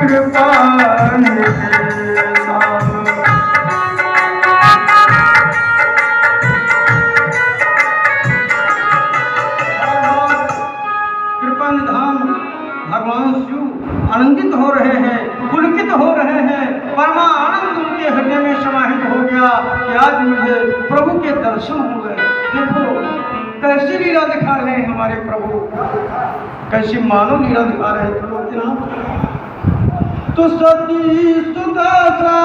कृपा धाम भगवान शिव आनंदित हो रहे हैं, पुलकित हो रहे हैं। परमा आनंद उनके हृदय में समाहित हो गया कि आज मुझे प्रभु के दर्शन हो गए। देखो कैसी लीला दिखा रहे हैं हमारे प्रभु, कैसी मानव लीला दिखा रहे हैं त्रिलोकीनाथ। तो सती सुदासा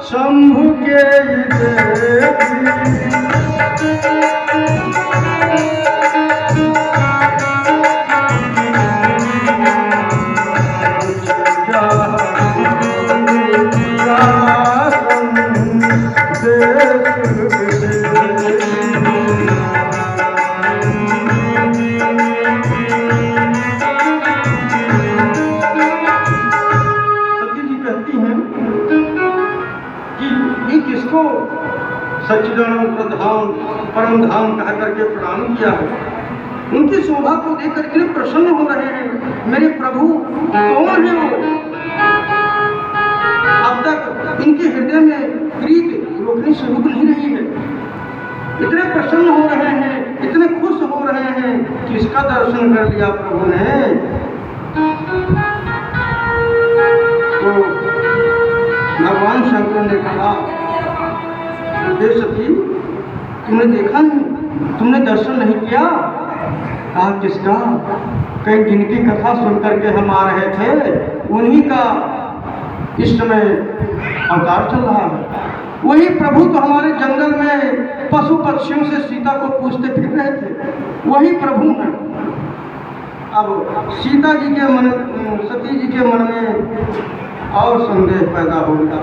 शंभु के सच्चिदानंद धाम परम धाम कह करके प्रणाम किया है। उनकी शोभा को देख करके प्रसन्न हो रहे हैं। मेरे प्रभु कौन है वो? अब तक इनके हृदय में प्रीत रोकने से रुक नहीं रही है। इतने प्रसन्न हो रहे हैं, इतने खुश हो रहे हैं कि इसका दर्शन कर लिया प्रभु ने। तो भगवान शंकर ने कहा, सती तुमने देखा नहीं, तुमने दर्शन नहीं किया? कहा किसका? कई जिनकी कथा सुन करके हम आ रहे थे उन्हीं का इस समय अवतार चल रहा है। वही प्रभु तो हमारे जंगल में पशु पक्षियों से सीता को पूछते फिर रहे थे, वही प्रभु हैं। अब सीता जी के मन, सती जी के मन में और संदेह पैदा हो गया।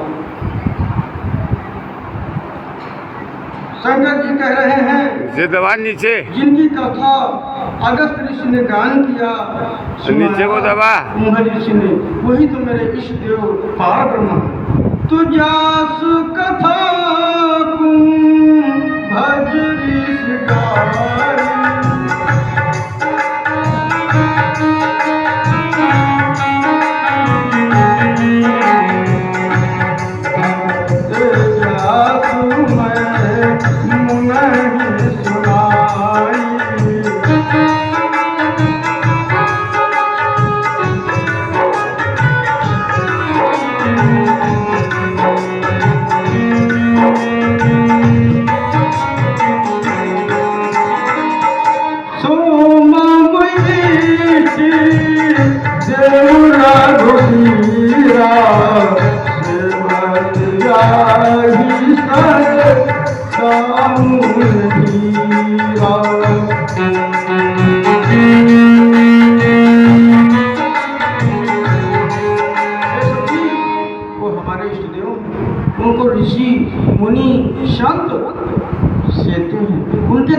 शंकर जी कह रहे हैं नीचे, जिनकी कथा अगस्त ऋषि ने गान किया, नीचे को दबा ऋषि ने, वही तो मेरे इष्ट देव पार ब्रह्म। तो जास कथा भज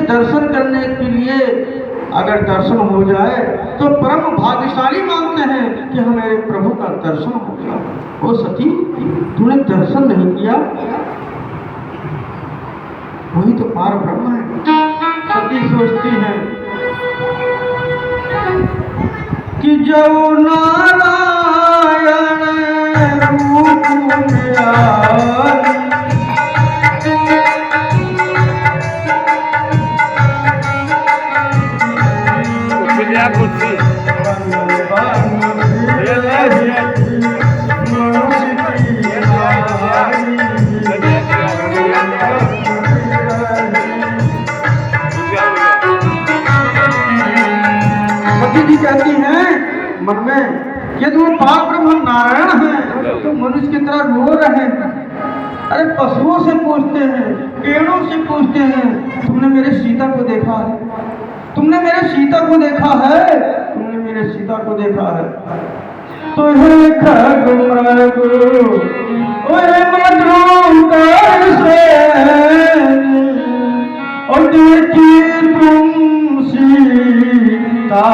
दर्शन करने के लिए अगर दर्शन हो जाए तो परम भाग्यशाली मानते हैं कि हमारे प्रभु का दर्शन हो गया। ओ सती तूने दर्शन नहीं किया, वही तो पार ब्रह्म है। सती सोचती है कि जब नारायण रूप में आई कहती हैं मन में यदि वो पार ब्रह्म नारायण हैं तो मनुष्य की तरह रो रहे हैं। अरे पशुओं से पूछते हैं, पेड़ों से पूछते हैं, तुमने मेरे सीता को देखा है? तुमने मेरे सीता को देखा है? तुमने मेरे सीता को देखा है? तो और देखी तुम सीता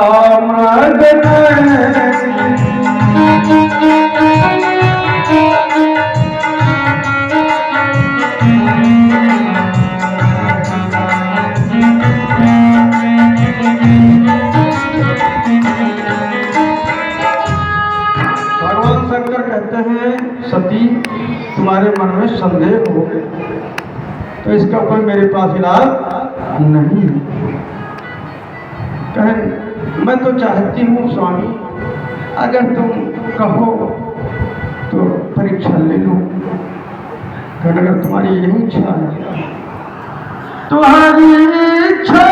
हैं सती तुम्हारे मन में संदेह हो तो इसका कोई मेरे पास इलाज नहीं है। कहें मैं तो चाहती हूँ स्वामी अगर तुम कहो तो परीक्षा ले लो। कहने अगर तुम्हारी यही इच्छा है तुम्हारी इच्छा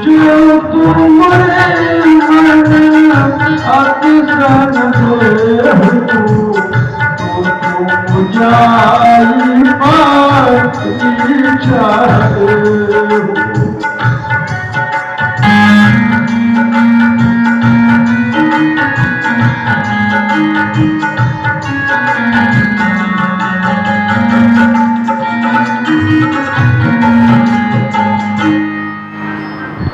जो तुम्हारे मन अतिशन जाई बात इच्छा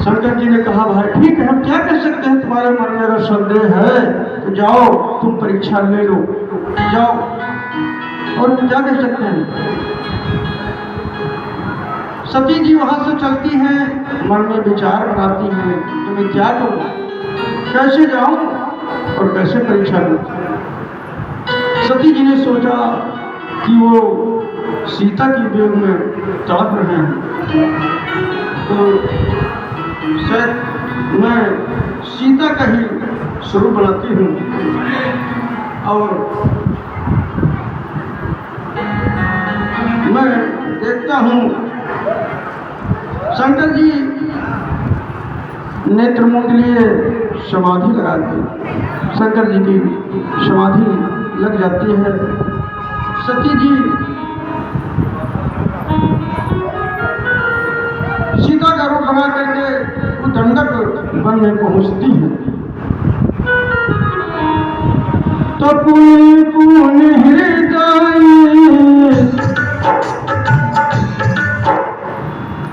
शंकर जी ने कहा भाई ठीक है हम क्या कर सकते हैं तुम्हारे मन में अगर संदेह है तो जाओ तुम परीक्षा ले लो जाओ और क्या कर सकते हैं। सती जी वहां से चलती हैं मन में विचार बनाती हैं तो मैं क्या करूं कैसे जाऊं और कैसे परीक्षा लूं। सती जी ने सोचा कि वो सीता की वेग में तड़प रहे हैं तो शायद मैं सीता का ही स्वरूप बनाती हूँ और मैं देखता हूँ। शंकर जी नेत्र मूंद लिए समाधि लगा दी। शंकर जी की समाधि लग जाती है। सती जी सीता का रूप बना करके वो दंडक वन में पहुंचती है तो पुण्य पुण्य हृदय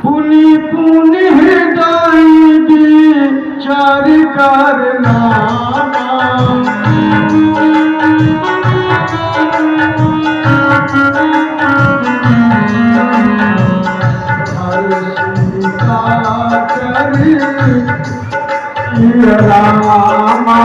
पुण्य पुण्य हृदय विचार करना रामा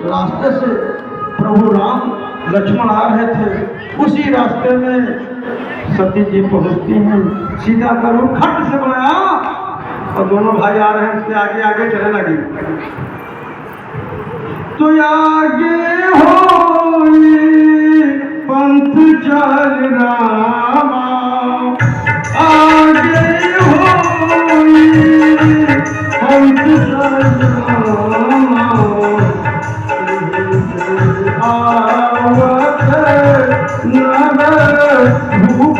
रास्ते से प्रभु राम लक्ष्मण आ रहे थे उसी रास्ते में सती जी पहुंचती हैं। सीता का रूप खट से बनाया और दोनों भाई आ रहे हैं उसके आगे आगे चलने लगे तो आगे हो पंथ चल रामा आगे हो पंथ चल रामा आवत नगर भूप